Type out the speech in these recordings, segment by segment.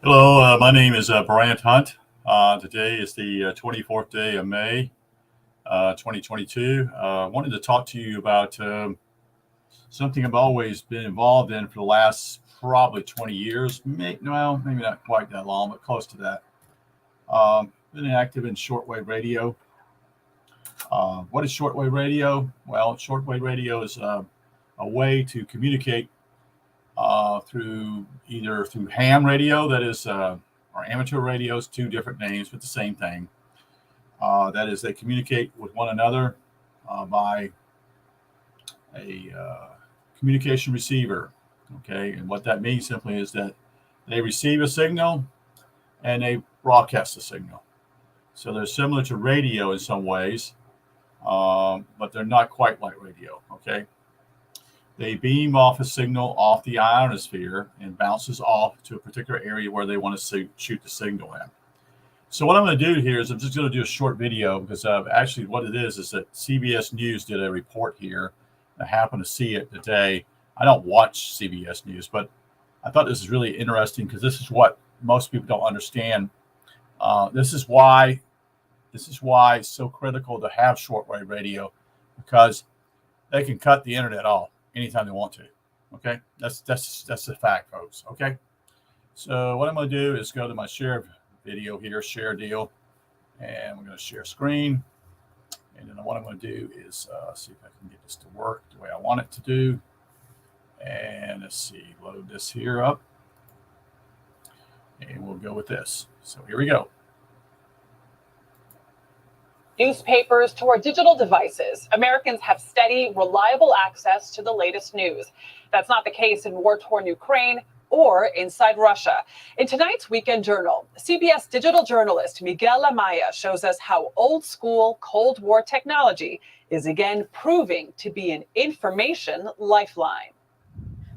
Hello, my name is Bryant Hunt. Today is the 24th day of May, 2022. I wanted to talk to you about something I've always been involved in for the last probably 20 years. Maybe not quite that long, but close to that. Been active in shortwave radio. What is shortwave radio? Well, shortwave radio is a way to communicate through ham radio, that is, or amateur radios, two different names, but the same thing. That is, they communicate with one another by a communication receiver. Okay, and what that means simply is that they receive a signal and they broadcast the signal. So they're similar to radio in some ways, but they're not quite like radio. Okay. They beam off a signal off the ionosphere and bounces off to a particular area where they want to shoot the signal in. So what I'm going to do here is I'm just going to do a short video because actually what it is that CBS News did a report here. I happened to see it today. I don't watch CBS News, but I thought this is really interesting because this is what most people don't understand. This is why it's so critical to have shortwave radio, because they can cut the internet off anytime they want to. Okay, that's the fact, folks. Okay, so what I'm going to do is go to my share video here, share deal, and we're going to share screen. And then what I'm going to do is see if I can get this to work the way I want it to do. And let's see, load this here up, and we'll go with this. So here we go. Newspapers to our digital devices, Americans have steady, reliable access to the latest news. That's not the case in war-torn Ukraine or inside Russia. In tonight's Weekend Journal, CBS digital journalist Miguel Amaya shows us how old-school Cold War technology is again proving to be an information lifeline.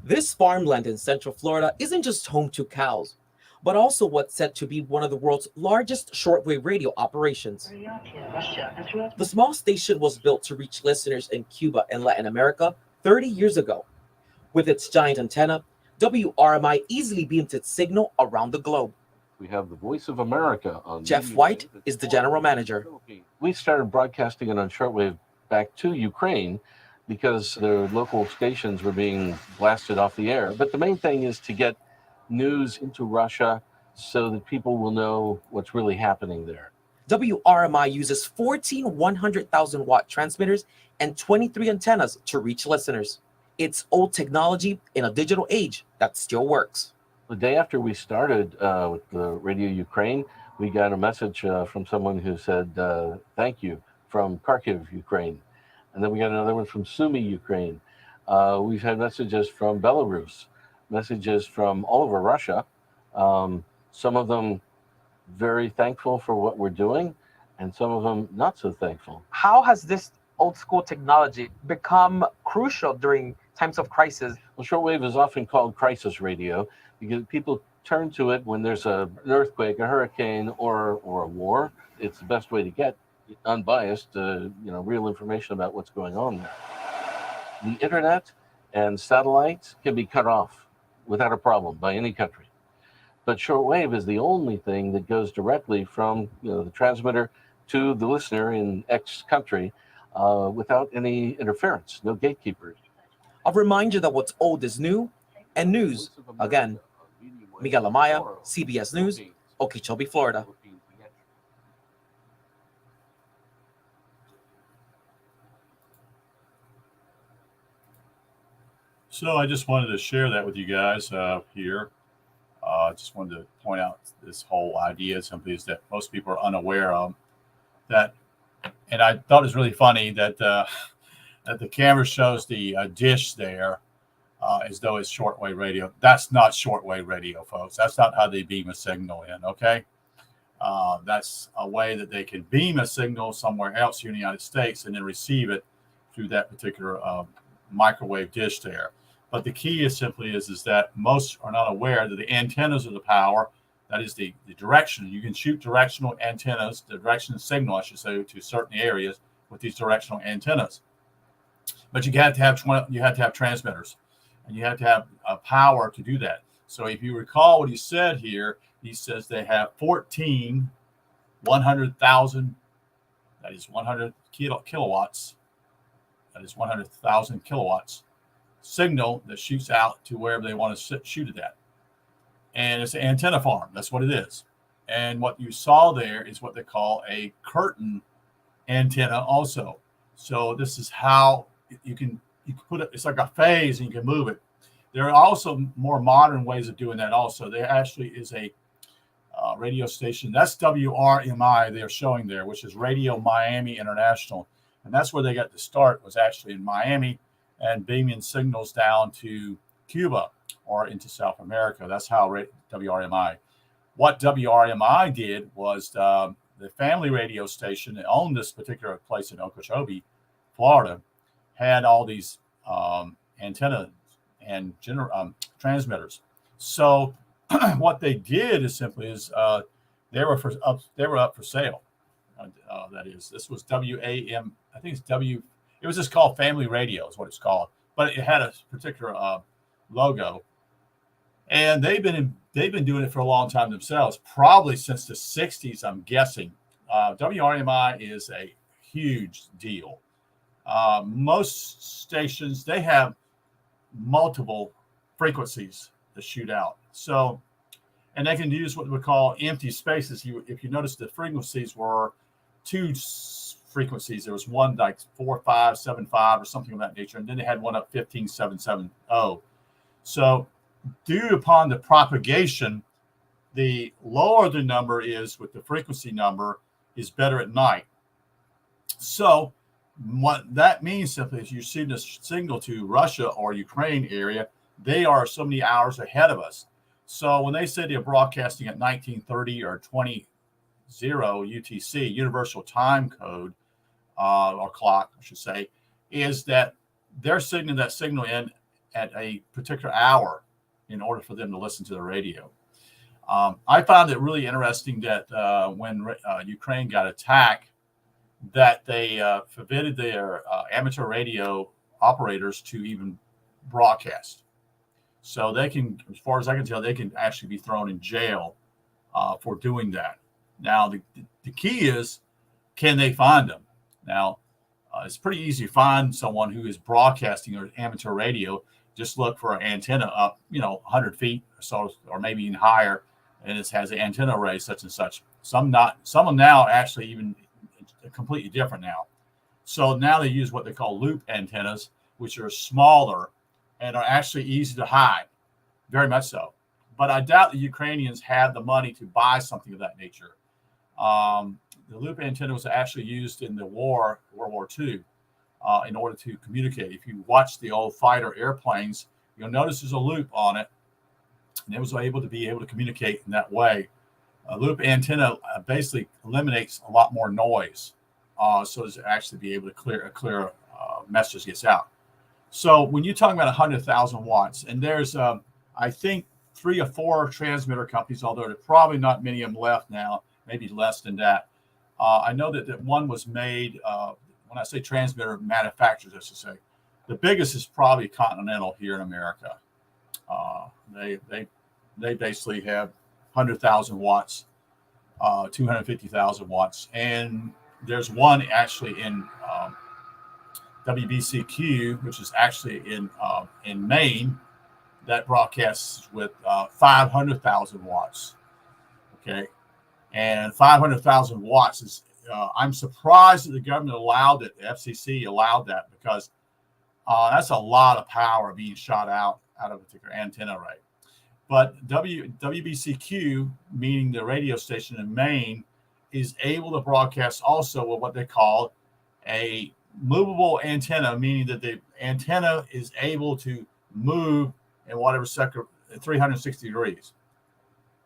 This farmland in Central Florida isn't just home to cows, but also what's said to be one of the world's largest shortwave radio operations. The small station was built to reach listeners in Cuba and Latin America 30 years ago. With its giant antenna, WRMI easily beamed its signal around the globe. We have the Voice of America on. Jeff White is the general manager. We started broadcasting it on shortwave back to Ukraine because their local stations were being blasted off the air. But the main thing is to get news into Russia so that people will know what's really happening there. WRMI uses 14 100,000 watt transmitters and 23 antennas to reach listeners. It's old technology in a digital age that still works. The day after we started with the Radio Ukraine, we got a message from someone who said, thank you, from Kharkiv, Ukraine. And then we got another one from Sumy, Ukraine. We've had messages from Belarus, messages from all over Russia. Some of them very thankful for what we're doing, and some of them not so thankful. How has this old school technology become crucial during times of crisis? Well, shortwave is often called crisis radio because people turn to it when there's an earthquake, a hurricane, or a war. It's the best way to get unbiased, real information about what's going on there. The internet and satellites can be cut off without a problem by any country. But shortwave is the only thing that goes directly from the transmitter to the listener in X country without any interference, no gatekeepers. I'll remind you that what's old is new and news. Again, Miguel Amaya, CBS News, Okeechobee, Florida. So I just wanted to share that with you guys here. Just wanted to point out this whole idea, something that most people are unaware of. And I thought it was really funny that that the camera shows the dish there as though it's shortwave radio. That's not shortwave radio, folks. That's not how they beam a signal in. Okay, that's a way that they can beam a signal somewhere else here in the United States and then receive it through that particular microwave dish there. But the key is simply is that most are not aware that the antennas are the power. That is the direction. You can shoot directional antennas, the direction signal, I should say, to certain areas with these directional antennas. But you have to have transmitters, and you have to have power to do that. So if you recall what he said here, he says they have 14 100,000, that is 100 kilowatts, that is 100,000 kilowatts signal that shoots out to wherever they want to shoot it at. And it's an antenna farm. That's what it is. And what you saw there is what they call a curtain antenna also. So this is how you can put it. It's like a phase and you can move it. There are also more modern ways of doing that also. There actually is a radio station. That's WRMI they're showing there, which is Radio Miami International. And that's where they got the start, was actually in Miami and beaming signals down to Cuba or into South America. That's how WRMI. What WRMI did was the family radio station that owned this particular place in Okeechobee, Florida, had all these antenna and transmitters. So what they did is simply they were up for sale. That is, this was WAM. I think it's W. It was just called Family Radio, is what it's called, but it had a particular logo, and they've been doing it for a long time themselves, probably since the '60s, I'm guessing. WRMI is a huge deal. Most stations, they have multiple frequencies to shoot out. So, and they can use what we call empty spaces. If you notice, the frequencies were two frequencies. There was one like 4575 or something of that nature, and then they had one up 15770. So, due upon the propagation, the lower the number is with the frequency number is better at night. So, what that means simply is you see this signal to Russia or Ukraine area, they are so many hours ahead of us. So when they say they're broadcasting at 1930 or 20 UTC, Universal Time Code, or clock, I should say, is that they're sending that signal in at a particular hour in order for them to listen to the radio. I found it really interesting that when Ukraine got attacked, that they forbidden their amateur radio operators to even broadcast. So they can, as far as I can tell, they can actually be thrown in jail for doing that. Now, the key is, can they find them? Now, it's pretty easy to find someone who is broadcasting or amateur radio. Just look for an antenna up, 100 feet or so, or maybe even higher, and it has an antenna array such and such. Some of them now actually even completely different now. So now they use what they call loop antennas, which are smaller and are actually easy to hide, very much so. But I doubt the Ukrainians have the money to buy something of that nature. The loop antenna was actually used in the World War II, in order to communicate. If you watch the old fighter airplanes, you'll notice there's a loop on it, and it was able to communicate in that way. A loop antenna basically eliminates a lot more noise, so as to actually be able to a clear message gets out. So when you're talking about 100,000 watts, and there's I think 3 or 4 transmitter companies, although there's probably not many of them left now, maybe less than that. I know that one was made. When I say transmitter manufacturers, I should say, the biggest is probably Continental here in America. They basically have 100,000 watts, 250,000 watts, and there's one actually in WBCQ, which is actually in Maine, that broadcasts with 500,000 watts. Okay, and 500,000 watts is. I'm surprised that the government allowed it. The FCC allowed that because that's a lot of power being shot out of a particular antenna array. But WBCQ, meaning the radio station in Maine, is able to broadcast also with what they call a movable antenna, meaning that the antenna is able to move in whatever sector 360 degrees.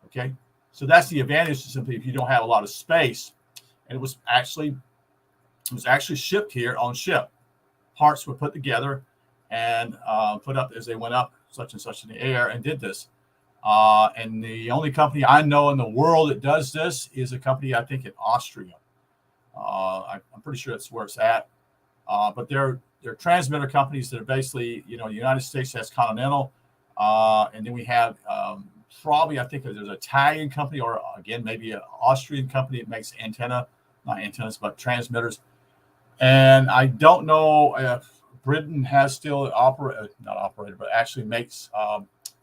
Okay, so that's the advantage simply if you don't have a lot of space. And it was actually shipped here on ship. Parts were put together and put up as they went up, such and such in the air, and did this. And the only company I know in the world that does this is a company, I think, in Austria. I'm pretty sure that's where it's at. But they're transmitter companies that are basically, the United States has Continental, and then we have probably, I think there's an Italian company, or again, maybe an Austrian company that makes not antennas, but transmitters. And I don't know if Britain has still not operated, but actually makes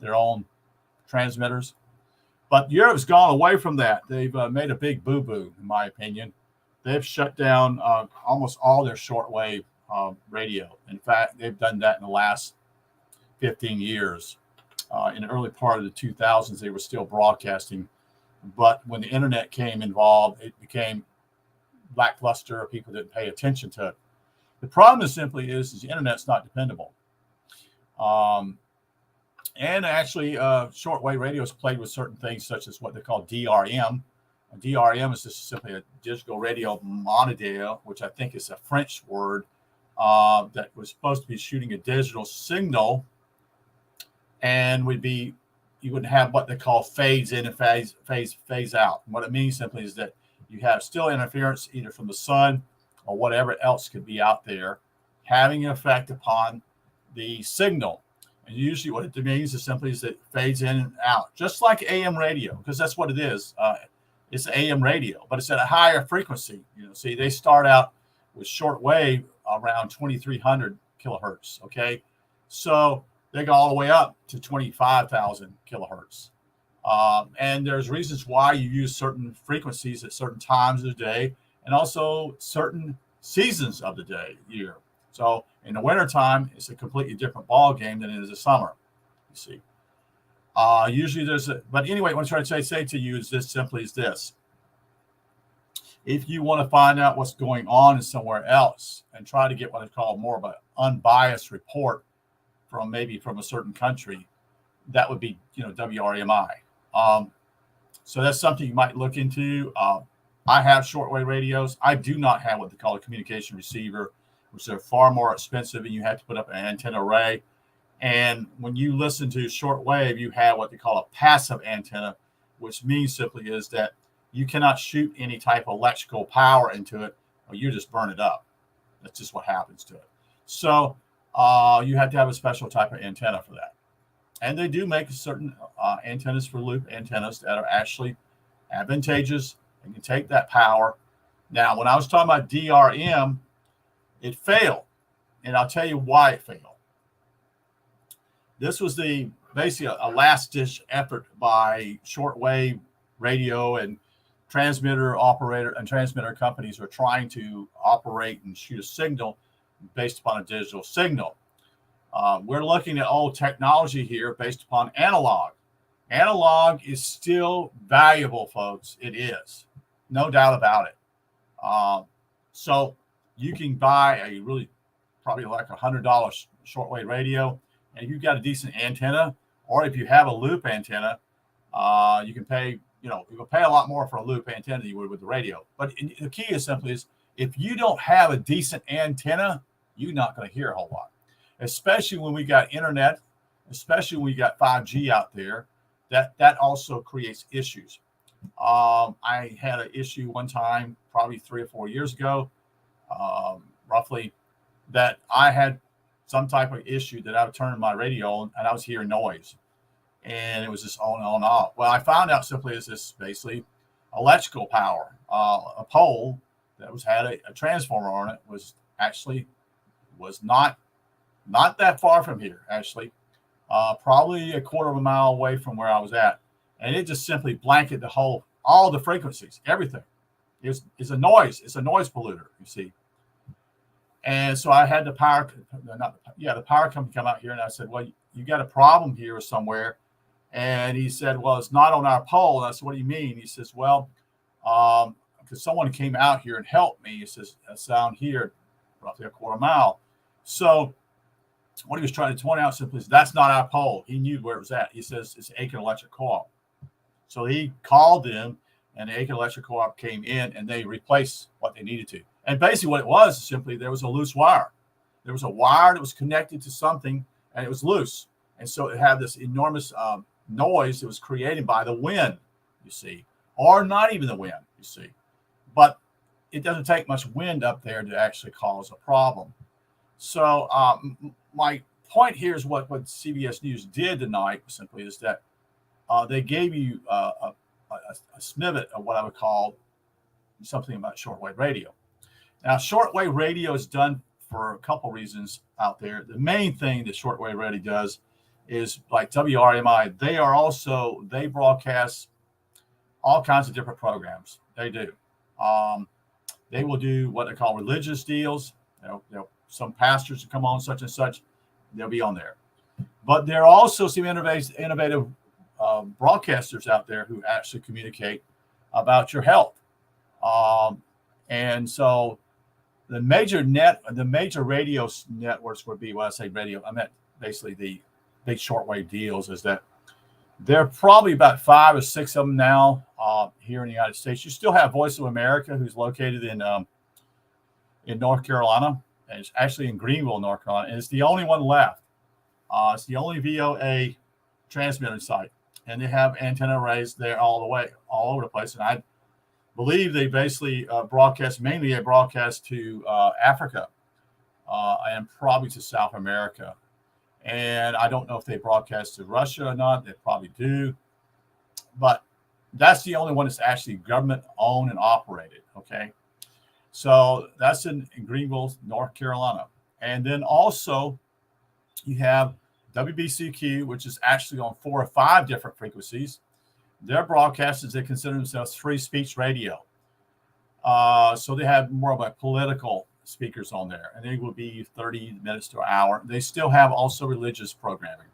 their own transmitters. But Europe's gone away from that. They've made a big boo-boo, in my opinion. They've shut down almost all their shortwave radio. In fact, they've done that in the last 15 years. In the early part of the 2000s, they were still broadcasting. But when the internet came involved, it became lackluster. People didn't pay attention to it. The problem is simply is the internet's not dependable. And actually, shortwave radio is played with certain things such as what they call DRM. DRM is just simply a digital radio monodial, which I think is a French word that was supposed to be shooting a digital signal, and you wouldn't have what they call phase in and phase out. And what it means simply is that you have still interference either from the sun or whatever else could be out there, having an effect upon the signal. And usually what it means is simply is that it fades in and out, just like AM radio, because that's what it is. It's AM radio, but it's at a higher frequency. See, they start out with shortwave around 2,300 kilohertz. Okay, so they go all the way up to 25,000 kilohertz. And there's reasons why you use certain frequencies at certain times of the day, and also certain seasons of the year. So in the wintertime, it's a completely different ball game than it is the summer. You see. Usually but anyway, what I'm trying to say to you is this simply is this. If you want to find out what's going on in somewhere else and try to get what I call more of an unbiased report from a certain country, that would be, WRMI. So that's something you might look into. I have shortwave radios. I do not have what they call a communication receiver, which are far more expensive, and you have to put up an antenna array. And when you listen to shortwave, you have what they call a passive antenna, which means simply is that you cannot shoot any type of electrical power into it, or you just burn it up. That's just what happens to it. So you have to have a special type of antenna for that. And they do make certain antennas for loop antennas that are actually advantageous and can take that power. Now, when I was talking about DRM, it failed. And I'll tell you why it failed. This was basically a last-ditch effort by shortwave radio and transmitter companies who are trying to operate and shoot a signal based upon a digital signal. We're looking at old technology here based upon analog. Analog is still valuable, folks. It is. No doubt about it. So you can buy a really probably like $100 shortwave radio, and if you've got a decent antenna, or if you have a loop antenna, you can pay, you can pay a lot more for a loop antenna than you would with the radio. But the key is simply is if you don't have a decent antenna, you're not going to hear a whole lot, especially when we got internet, especially when we got 5G out there. That also creates issues. I had an issue one time, probably 3 or 4 years ago, roughly, that I had some type of issue that I would turn my radio on and I was hearing noise, and it was just on and on and off. Well, I found out simply is this basically electrical power. A pole that had a transformer on it was not that far from here, actually, probably a quarter of a mile away from where I was at, and it just simply blanketed all the frequencies, everything. It's a noise. It's a noise polluter, you see. And so I had the power company come out here, and I said, well, you got a problem here somewhere. And he said, well, it's not on our pole. And I said, what do you mean? He says, well, because someone came out here and helped me. He says, that's down here, roughly a quarter mile. So what he was trying to point out simply is that's not our pole. He knew where it was at. He says it's Aiken Electric Co-op. So he called them, and the Aiken Electric Co-op came in, and they replaced what they needed to. And basically what it was is simply there was a loose wire. There was a wire that was connected to something, and it was loose. And so it had this enormous noise that was created by the wind, you see, or not even the wind, you see. But it doesn't take much wind up there to actually cause a problem. So my point here is what CBS News did tonight simply is that they gave you a snippet of what I would call something about shortwave radio. Now, shortwave radio is done for a couple reasons out there. The main thing that shortwave radio does is like WRMI. They broadcast all kinds of different programs. They do. They will do what they call religious deals. Some pastors come on such and such. They'll be on there. But there are also some innovative broadcasters out there who actually communicate about your health. And so the major radio networks would be, when I say radio, I meant basically the big shortwave deals, is that there are probably about 5 or 6 of them now here in the United States. You still have Voice of America, who's located in North Carolina, and it's actually in Greenville, North Carolina, and it's the only one left. It's the only VOA transmitter site, and they have antenna arrays there all over the place. And I believe they basically broadcast to Africa and probably to South America. And I don't know if they broadcast to Russia or not. They probably do. But that's the only one that's actually government owned and operated. Okay. So that's in Greenville, North Carolina. And then also you have WBCQ, which is actually on 4 or 5 different frequencies. Their broadcasters, they consider themselves free speech radio. So they have more of a political speakers on there, and they will be 30 minutes to an hour. They still have also religious programming.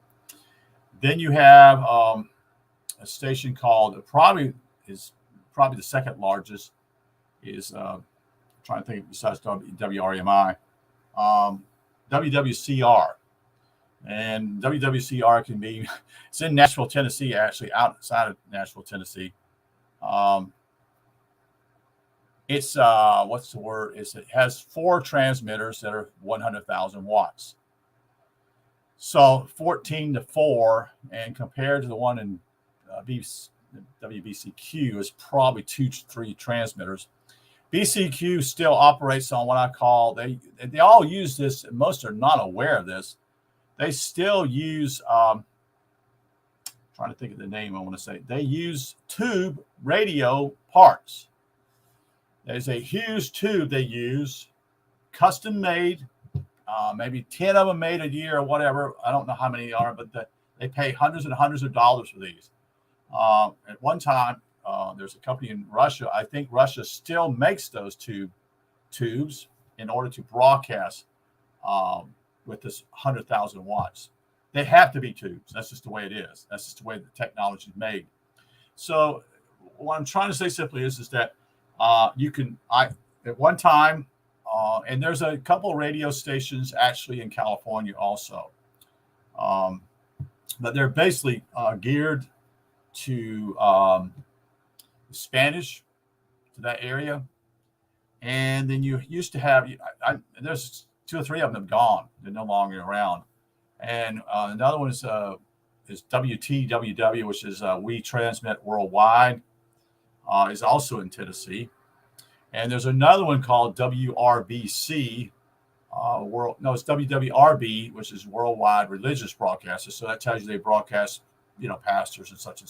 Then you have a station called, probably the second largest, is trying to think besides WRMI, WWCR. And WWCR can be, it's in Nashville, Tennessee, actually outside of Nashville, Tennessee. It's what's the word? It has 4 transmitters that are 100,000 watts. So 14 to 4, and compared to the one in WBCQ is probably 2 to 3 transmitters. BCQ still operates on what I call, they all use this, and most are not aware of this. They still use, trying to think of the name I want to say, they use tube radio parts. There's a huge tube they use, custom made, maybe 10 of them made a year or whatever. I don't know how many are, but they pay hundreds and hundreds of dollars for these. At one time, there's a company in Russia. I think Russia still makes those tubes in order to broadcast with this 100,000 watts. They have to be tubes. That's just the way it is. That's just the way the technology is made. So what I'm trying to say simply is that at one time, and there's a couple of radio stations actually in California also, but they're basically geared to Spanish, to that area. And then you used to have, there's 2 or 3 of them have gone. They're no longer around. And another one is WTWW, which is We Transmit Worldwide, is also in Tennessee. And there's another one called WRBC, it's WWRB, which is Worldwide Religious Broadcasters. So that tells you they broadcast, pastors and such.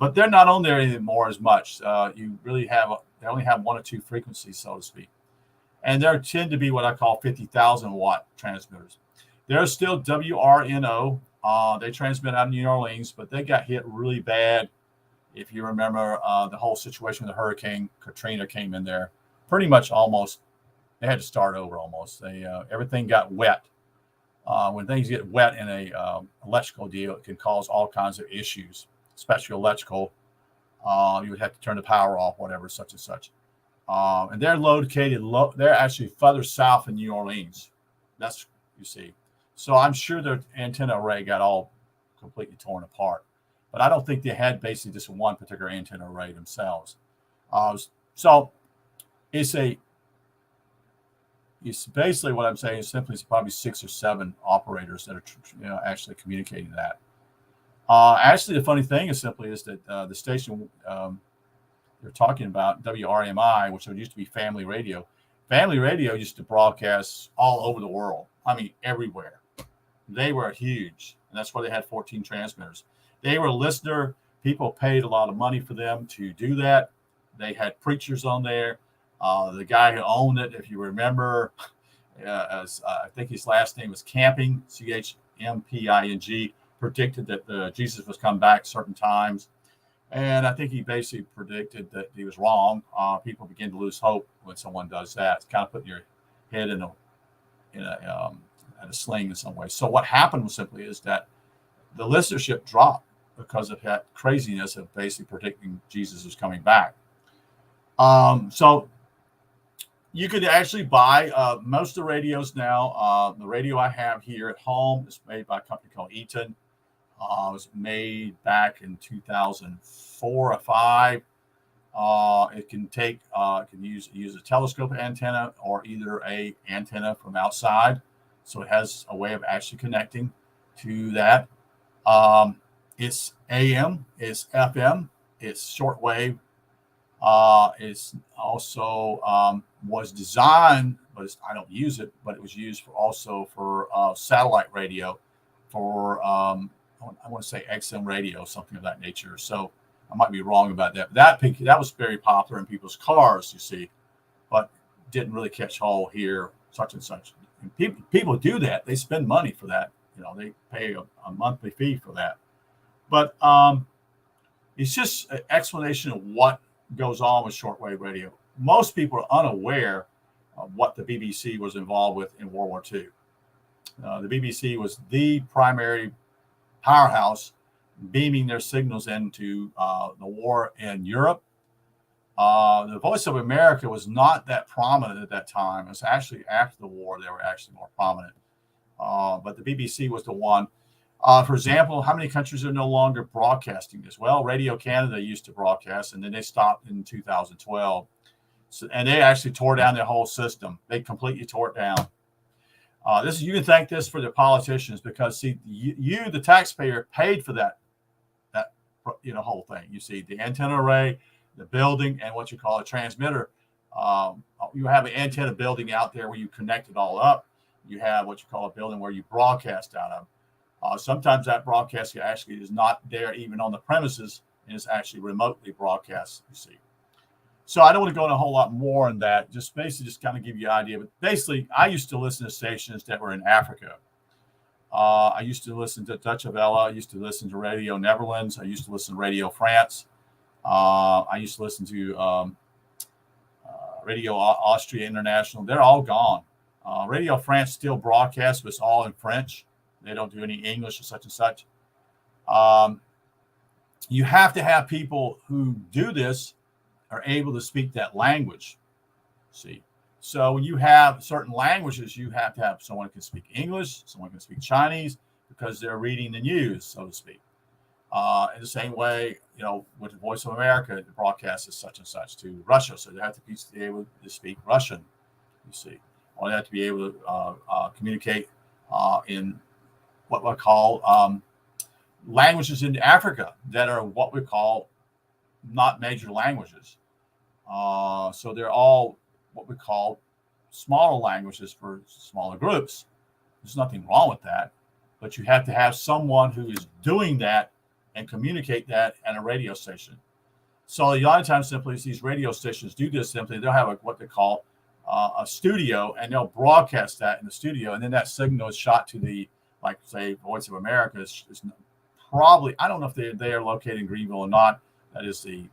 But they're not on there anymore as much. You really they only have 1 or 2 frequencies, so to speak. And there tend to be what I call 50,000 watt transmitters. There's still WRNO. They transmit out of New Orleans, but they got hit really bad. If you remember the whole situation with the Hurricane Katrina came in there, pretty much almost, they had to start over almost. Everything got wet. When things get wet in a electrical deal, it can cause all kinds of issues, especially electrical. You would have to turn the power off, whatever, such and such. And they're located, they're actually further south in New Orleans. That's, you see. So I'm sure their antenna array got all completely torn apart. But I don't think they had basically just one particular antenna array themselves. So it's basically what I'm saying is simply it's probably 6 or 7 operators that are actually communicating that. Actually, the funny thing is that the station they're talking about, WRMI, which used to be Family Radio. Family Radio used to broadcast all over the world. I mean, everywhere. They were huge, and that's why they had 14 transmitters. They were a listener. People paid a lot of money for them to do that. They had preachers on there. The guy who owned it, if you remember, I think his last name was Camping, Champing, predicted that Jesus was come back certain times. And I think he basically predicted that he was wrong. People begin to lose hope when someone does that. It's kind of putting your head in a sling in some way. So what happened was simply is that the listenership dropped because of that craziness of basically predicting Jesus was coming back. So you could actually buy most of the radios now. The radio I have here at home is made by a company called Eaton. It was made back in 2004 or 5. It can use a telescope antenna or either a antenna from outside. So it has a way of actually connecting to that. It's AM, it's FM, it's shortwave. It's also was designed, but I don't use it, but it was used for satellite radio for I want to say XM radio, something of that nature. So I might be wrong about that. But that was very popular in people's cars, you see, but didn't really catch hold here, such and such. And people do that. They spend money for that. They pay a monthly fee for that. But it's just an explanation of what goes on with shortwave radio. Most people are unaware of what the BBC was involved with in World War II. The BBC was the primary powerhouse beaming their signals into the war in Europe. The Voice of America was not that prominent at that time. It was actually after the war they were actually more prominent. But the BBC was the one. For example, how many countries are no longer broadcasting this? Well, Radio Canada used to broadcast, and then they stopped in 2012. And they actually tore down their whole system. They completely tore it down. You can thank this for the politicians because, see, you, the taxpayer, paid for that whole thing. You see, the antenna array, the building, and what you call a transmitter. You have an antenna building out there where you connect it all up. You have what you call a building where you broadcast out of. Sometimes that broadcast actually is not there even on the premises, and it's actually remotely broadcast, you see. So I don't want to go into a whole lot more on that. Just basically just kind of give you an idea. But basically, I used to listen to stations that were in Africa. I used to listen to Deutsche Welle. I used to listen to Radio Netherlands. I used to listen to Radio France. I used to listen to Radio Austria International. They're all gone. Radio France still broadcasts, but it's all in French. They don't do any English or such and such. You have to have people who do this are able to speak that language. See, so when you have certain languages, you have to have someone who can speak English, someone who can speak Chinese, because they're reading the news, so to speak. In the same way, with the Voice of America, the broadcast is such and such to Russia, so they have to be able to speak Russian. You see, or they have to be able to communicate in what we call languages in Africa that are what we call not major languages. So they're all what we call smaller languages for smaller groups. There's nothing wrong with that, but you have to have someone who is doing that and communicate that at a radio station. So a lot of times, simply these radio stations do this simply. They'll have what they call a studio, and they'll broadcast that in the studio, and then that signal is shot to the, like say, Voice of America is probably, I don't know if they are located in Greenville or not. That is the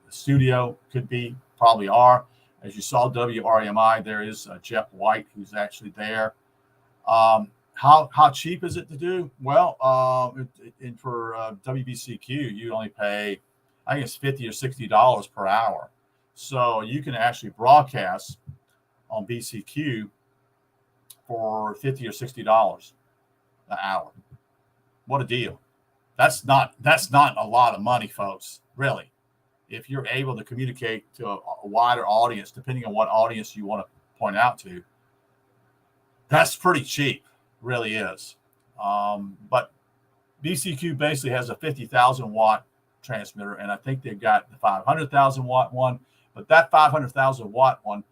studio, could be, probably are. As you saw, WRMI, there is Jeff White who's actually there. How cheap is it to do? Well, for WBCQ, you only pay, I think it's $50 or $60 per hour. So you can actually broadcast on BCQ for $50 or $60 an hour. What a deal. That's not a lot of money, folks, really. If you're able to communicate to a wider audience, depending on what audience you want to point out to, that's pretty cheap, really is. But BCQ basically has a 50,000 watt transmitter, and I think they've got the 500,000 watt one. But that 500,000 watt one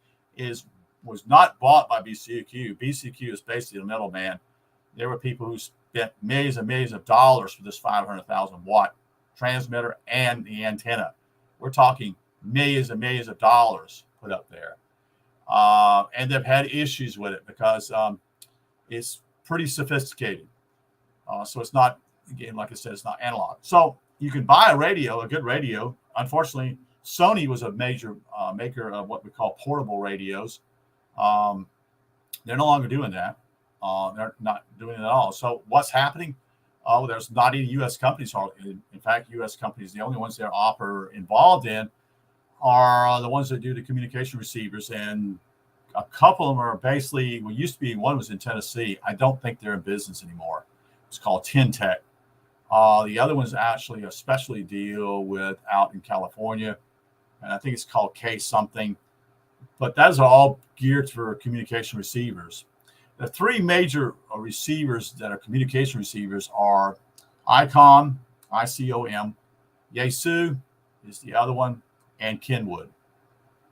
was not bought by BCQ. BCQ is basically the middleman. There were people who spent millions and millions of dollars for this 500,000 watt transmitter and the antenna. We're talking millions and millions of dollars put up there. And they've had issues with it because it's pretty sophisticated. So it's not, again, like I said, it's not analog. So you can buy a radio, a good radio. Unfortunately, Sony was a major maker of what we call portable radios. They're no longer doing that. They're not doing it at all. So what's happening? There's not any U.S. companies. In fact, U.S. companies, the only ones that are involved in are the ones that do the communication receivers. And a couple of them are basically, well, used to be, one was in Tennessee. I don't think they're in business anymore. It's called Tintech. The other one's actually a specialty deal with out in California. And I think it's called K something. But those are all geared for communication receivers. The three major receivers that are communication receivers are ICOM, ICOM, Yaesu is the other one, and Kenwood.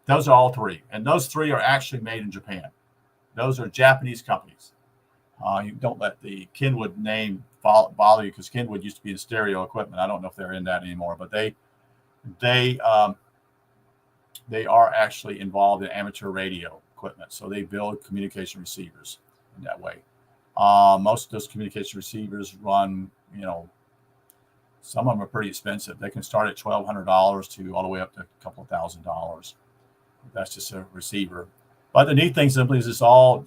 Those are all three. And those three are actually made in Japan. Those are Japanese companies. You don't let the Kenwood name bother you because Kenwood used to be in stereo equipment. I don't know if they're in that anymore, but they are actually involved in amateur radio equipment. So they build communication receivers in that way. Most of those communication receivers run, some of them are pretty expensive. They can start at $1,200 to all the way up to a couple of $1,000s. That's just a receiver. But the neat thing simply is that's all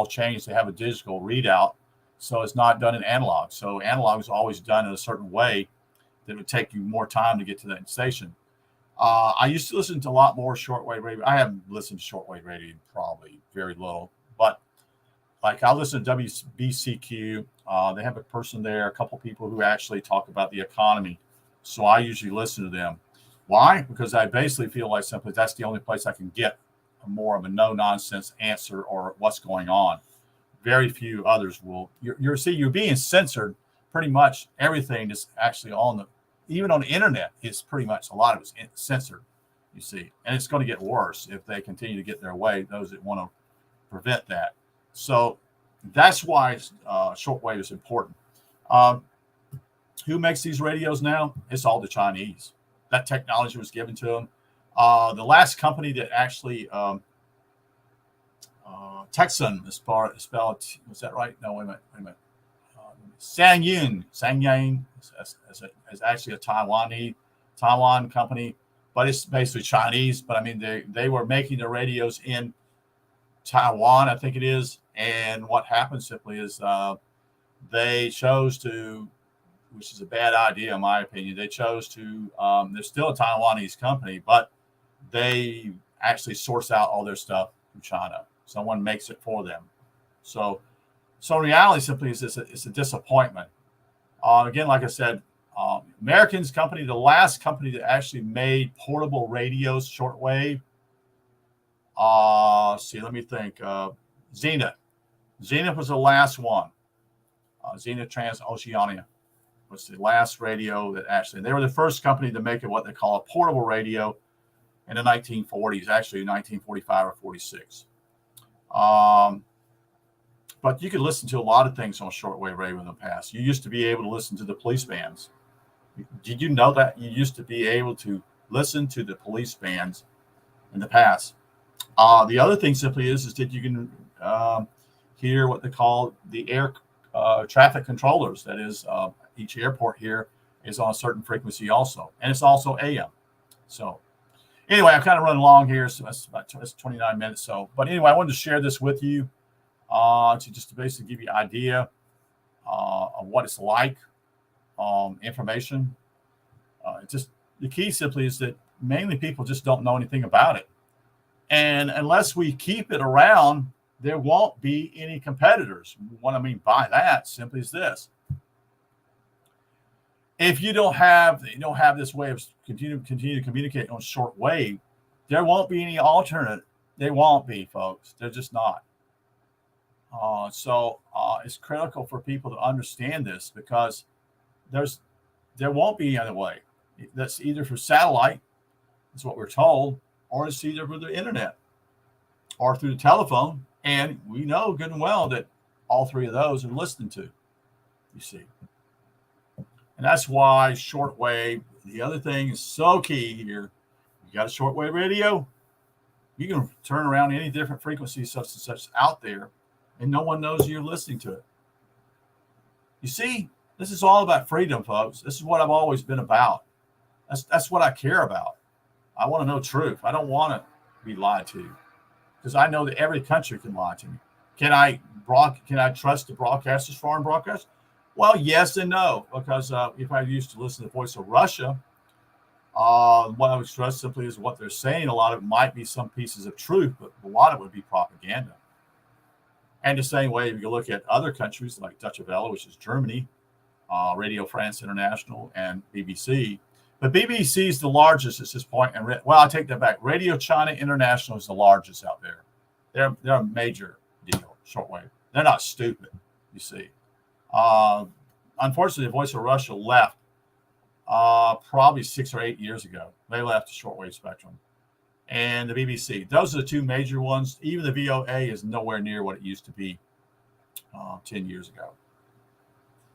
changed. They have a digital readout, so it's not done in analog. So analog is always done in a certain way that would take you more time to get to that station. I used to listen to a lot more shortwave radio. I haven't listened to shortwave radio probably very little, but like I'll listen to WBCQ. They have a person there, a couple people who actually talk about the economy. So I usually listen to them. Why? Because I basically feel like simply that's the only place I can get more of a no-nonsense answer or what's going on. Very few others will. You're being censored. Pretty much everything is actually even on the internet, it's pretty much a lot of it's censored, you see. And it's going to get worse if they continue to get their way, those that want to prevent that. So that's why shortwave is important. Who makes these radios now? It's all the Chinese. That technology was given to them. The last company that actually, Texan is spelled, was that right? No, wait a minute. Sangyun is actually a Taiwan company, but it's basically Chinese. But I mean, they were making the radios in Taiwan, I think it is. And what happened simply is they chose to, which is a bad idea in my opinion. They chose to. They're still a Taiwanese company, but they actually source out all their stuff from China. Someone makes it for them. So reality simply is it's a disappointment. Again, like I said, Americans company, the last company that actually made portable radios, shortwave. Let me think. Zenith. Zenith was the last one. Zenith Transoceania was the last radio that actually, they were the first company to make it what they call a portable radio in the 1940s, actually 1945 or 46. But you could listen to a lot of things on shortwave radio in the past. You used to be able to listen to the police bands. Did you know that you used to be able to listen to the police bands in the past? The other thing simply is that you can hear what they call the air traffic controllers. That is, each airport here is on a certain frequency also, and it's also AM. So anyway, I'm kind of running along here, so that's 29 minutes. So, but anyway, I wanted to share this with you to basically give you an idea of what it's like, information. Just the key simply is that mainly people just don't know anything about it, and unless we keep it around, there won't be any competitors. What I mean by that simply is this: if you don't have this way of continue to communicate on shortwave, there won't be any alternate. There won't be, folks. They're just not. So it's critical for people to understand this because there won't be any other way. That's either for satellite, is what we're told, or it's either through the internet or through the telephone. And we know good and well that all three of those are listened to. you see. And that's why shortwave, the other thing is so key here. You got a shortwave radio, you can turn around any different frequencies such and such out there, and no one knows you're listening to it. You see, this is all about freedom, folks. This is what I've always been about. That's what I care about. I want to know truth. I don't want to be lied to, because I know that every country can lie to me. Can I trust the broadcasters, foreign broadcasters? Well, yes and no, because if I used to listen to the Voice of Russia, what I would trust simply is what they're saying. A lot of it might be some pieces of truth, but a lot of it would be propaganda. And the same way, if you look at other countries like Deutsche Welle, which is Germany, Radio France International, and BBC. But BBC is the largest at this point. And well, I take that back. Radio China International is the largest out there. They're a major deal, shortwave. They're not stupid, you see. Unfortunately, the Voice of Russia left probably 6 or 8 years ago. They left the shortwave spectrum. And the BBC. Those are the two major ones. Even the VOA is nowhere near what it used to be 10 years ago.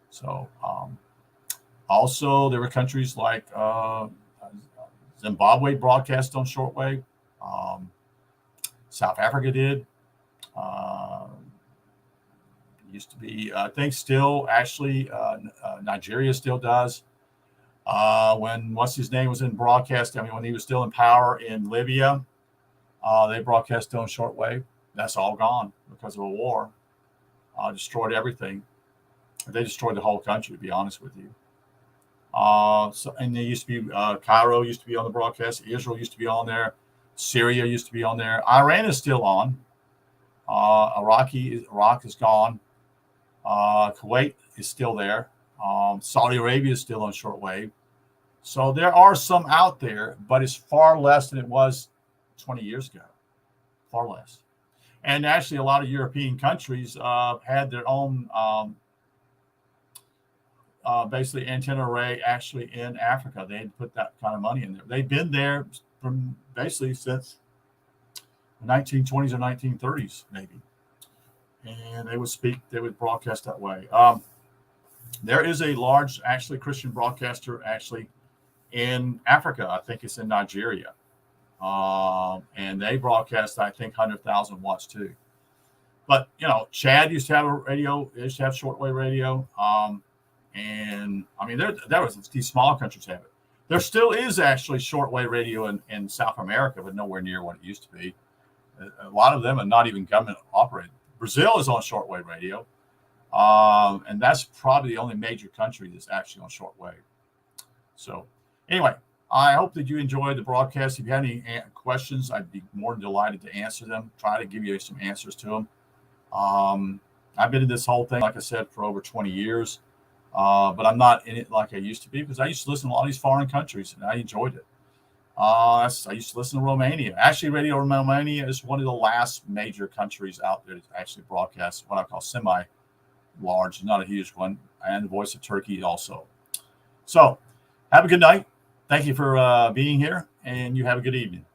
So also there were countries like Zimbabwe broadcast on shortwave. South Africa did. Used to be, I think still actually Nigeria still does. When what's his name was in broadcast, I mean, when he was still in power in Libya, they broadcast on shortwave. That's all gone because of a war. Destroyed everything. They destroyed the whole country, to be honest with you. And they used to be Cairo used to be on the broadcast. Israel used to be on there. Syria used to be on there. Iran is still on. Iraq is gone. Kuwait is still there. Saudi Arabia is still on shortwave. So there are some out there, but it's far less than it was 20 years ago. Far less. And actually, a lot of European countries had their own basically antenna array actually in Africa. They had put that kind of money in there. They've been there from basically since the 1920s or 1930s, maybe. And they would broadcast that way. There is a large, actually, Christian broadcaster actually in Africa. I think it's in Nigeria. And they broadcast, I think, 100,000 watts too. But, you know, Chad used to have a radio. They used to have shortwave radio. And, I mean, there was these small countries have it. There still is actually shortwave radio in South America, but nowhere near what it used to be. A lot of them are not even government operated. Brazil is on shortwave radio. And that's probably the only major country that's actually on shortwave. So anyway, I hope that you enjoyed the broadcast. If you have any questions, I'd be more than delighted to answer them, try to give you some answers to them. I've been in this whole thing, like I said, for over 20 years, but I'm not in it like I used to be, because I used to listen to a lot of these foreign countries, and I enjoyed it. I used to listen to Romania. Actually, Radio Romania is one of the last major countries out there to actually broadcast what I call semi-large, not a huge one, and the Voice of Turkey also. So have a good night. Thank you for being here, and you have a good evening.